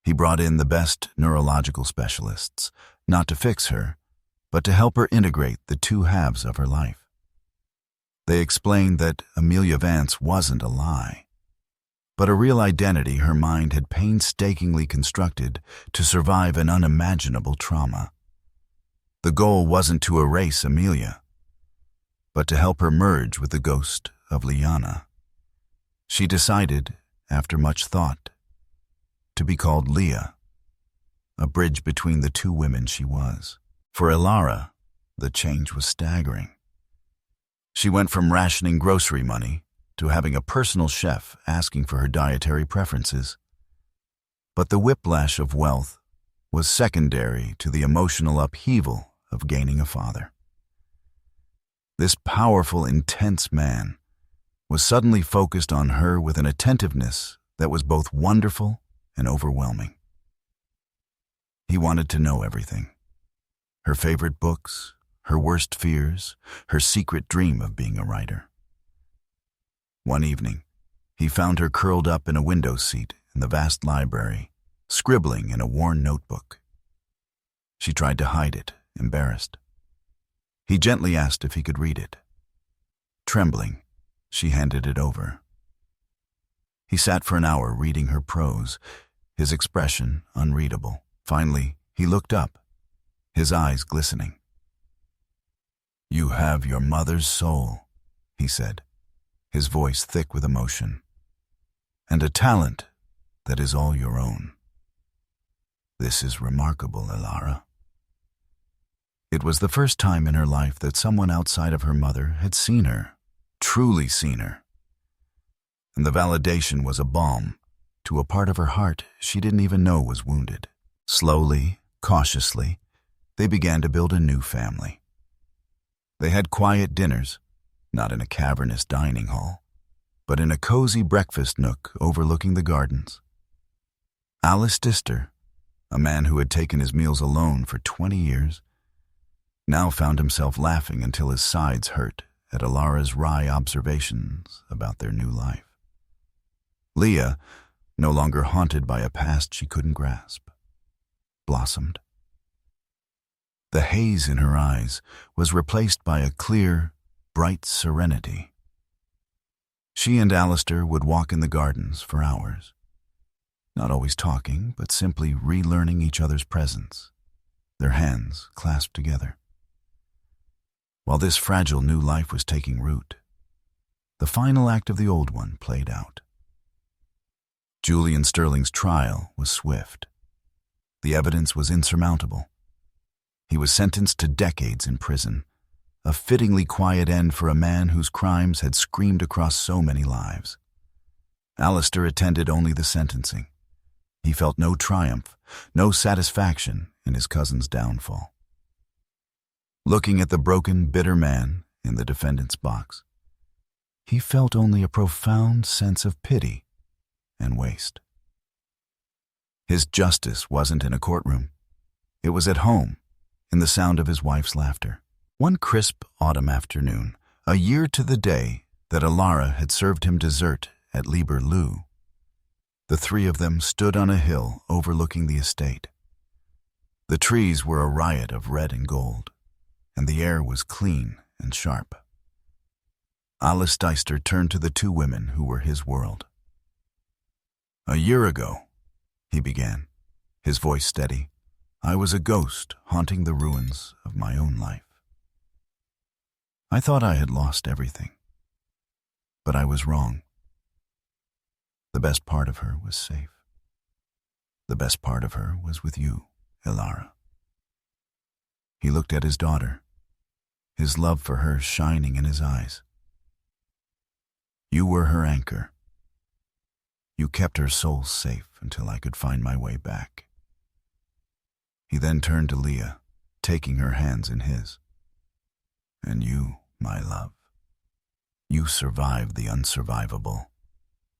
He brought in the best neurological specialists, not to fix her, but to help her integrate the two halves of her life. They explained that Amelia Vance wasn't a lie, but a real identity her mind had painstakingly constructed to survive an unimaginable trauma. The goal wasn't to erase Amelia, but to help her merge with the ghost of Liana. She decided, after much thought, to be called Leah, a bridge between the two women she was. For Ilara, the change was staggering. She went from rationing grocery money to having a personal chef asking for her dietary preferences. But the whiplash of wealth was secondary to the emotional upheaval of gaining a father. This powerful, intense man was suddenly focused on her with an attentiveness that was both wonderful and overwhelming. He wanted to know everything. Her favorite books, her worst fears, her secret dream of being a writer. One evening, he found her curled up in a window seat in the vast library, scribbling in a worn notebook. She tried to hide it, embarrassed. He gently asked if he could read it. Trembling, she handed it over. He sat for an hour reading her prose, his expression unreadable. Finally, he looked up, his eyes glistening. "You have your mother's soul," he said, his voice thick with emotion, "and a talent that is all your own. This is remarkable, Ilara." It was the first time in her life that someone outside of her mother had seen her, truly seen her. And the validation was a balm to a part of her heart she didn't even know was wounded. Slowly, cautiously, they began to build a new family. They had quiet dinners, not in a cavernous dining hall, but in a cozy breakfast nook overlooking the gardens. Alistair, a man who had taken his meals alone for 20 years, now found himself laughing until his sides hurt at Alara's wry observations about their new life. Leah, no longer haunted by a past she couldn't grasp, blossomed. The haze in her eyes was replaced by a clear, bright serenity. She and Alistair would walk in the gardens for hours, not always talking, but simply relearning each other's presence, their hands clasped together. While this fragile new life was taking root, the final act of the old one played out. Julian Sterling's trial was swift. The evidence was insurmountable. He was sentenced to decades in prison, a fittingly quiet end for a man whose crimes had screamed across so many lives. Alistair attended only the sentencing. He felt no triumph, no satisfaction in his cousin's downfall. Looking at the broken, bitter man in the defendant's box, he felt only a profound sense of pity and waste. His justice wasn't in a courtroom. It was at home, in the sound of his wife's laughter. One crisp autumn afternoon, a year to the day that Alara had served him dessert at Lieber Lou, the three of them stood on a hill overlooking the estate. The trees were a riot of red and gold, and the air was clean and sharp. Alice Deister turned to the two women who were his world. "A year ago," he began, his voice steady, "I was a ghost haunting the ruins of my own life. I thought I had lost everything, but I was wrong. The best part of her was safe. The best part of her was with you, Alara." He looked at his daughter, his love for her shining in his eyes. "You were her anchor. You kept her soul safe until I could find my way back." He then turned to Leah, taking her hands in his. "And you, my love, you survived the unsurvivable.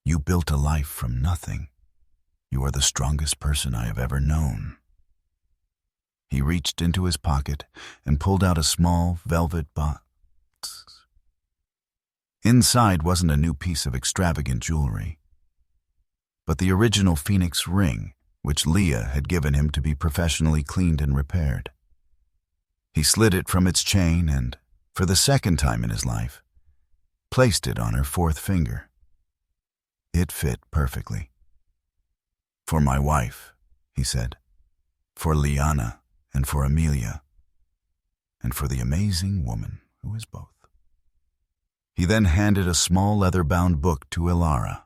You built a life from nothing. You are the strongest person I have ever known." He reached into his pocket and pulled out a small velvet box. Inside wasn't a new piece of extravagant jewelry, but the original Phoenix ring, which Leah had given him to be professionally cleaned and repaired. He slid it from its chain and, for the second time in his life, placed it on her fourth finger. It fit perfectly. "For my wife," he said, "for Liana and for Amelia, and for the amazing woman who is both." He then handed a small leather-bound book to Alara.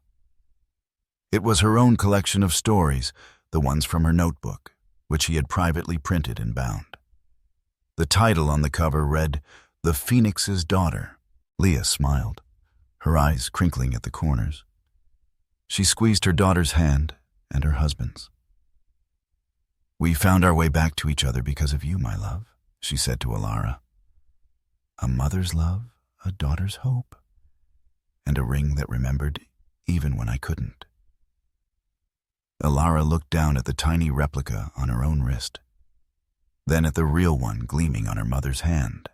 It was her own collection of stories, the ones from her notebook, which he had privately printed and bound. The title on the cover read, "The Phoenix's Daughter." Leah smiled, her eyes crinkling at the corners. She squeezed her daughter's hand and her husband's. "We found our way back to each other because of you, my love," she said to Alara. "A mother's love, a daughter's hope, and a ring that remembered even when I couldn't." Alara looked down at the tiny replica on her own wrist, then at the real one gleaming on her mother's hand.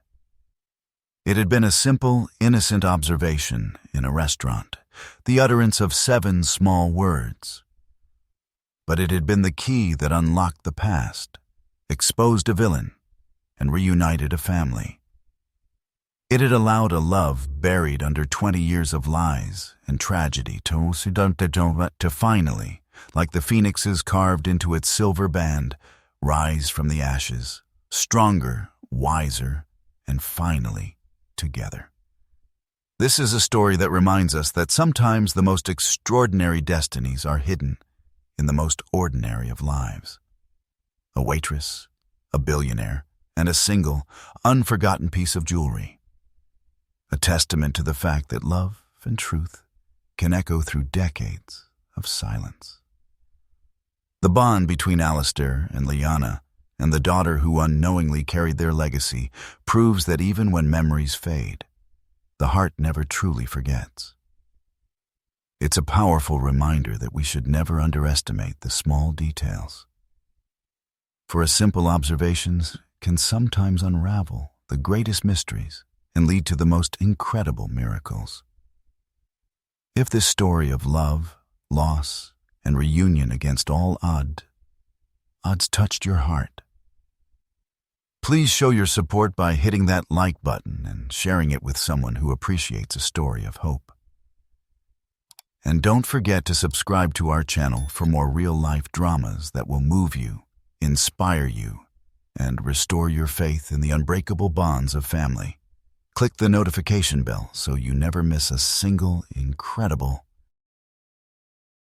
It had been a simple, innocent observation in a restaurant, the utterance of 7 small words. But it had been the key that unlocked the past, exposed a villain, and reunited a family. It had allowed a love buried under 20 years of lies and tragedy to finally, like the phoenixes carved into its silver band, rise from the ashes, stronger, wiser, and finally together. This is a story that reminds us that sometimes the most extraordinary destinies are hidden in the most ordinary of lives. A waitress, a billionaire, and a single, unforgotten piece of jewelry. A testament to the fact that love and truth can echo through decades of silence. The bond between Alistair and Liana, and the daughter who unknowingly carried their legacy, proves that even when memories fade, the heart never truly forgets. It's a powerful reminder that we should never underestimate the small details. For a simple observations can sometimes unravel the greatest mysteries and lead to the most incredible miracles. If this story of love, loss, and reunion against all odds touched your heart, please show your support by hitting that like button and sharing it with someone who appreciates a story of hope. And don't forget to subscribe to our channel for more real-life dramas that will move you, inspire you, and restore your faith in the unbreakable bonds of family. Click the notification bell so you never miss a single incredible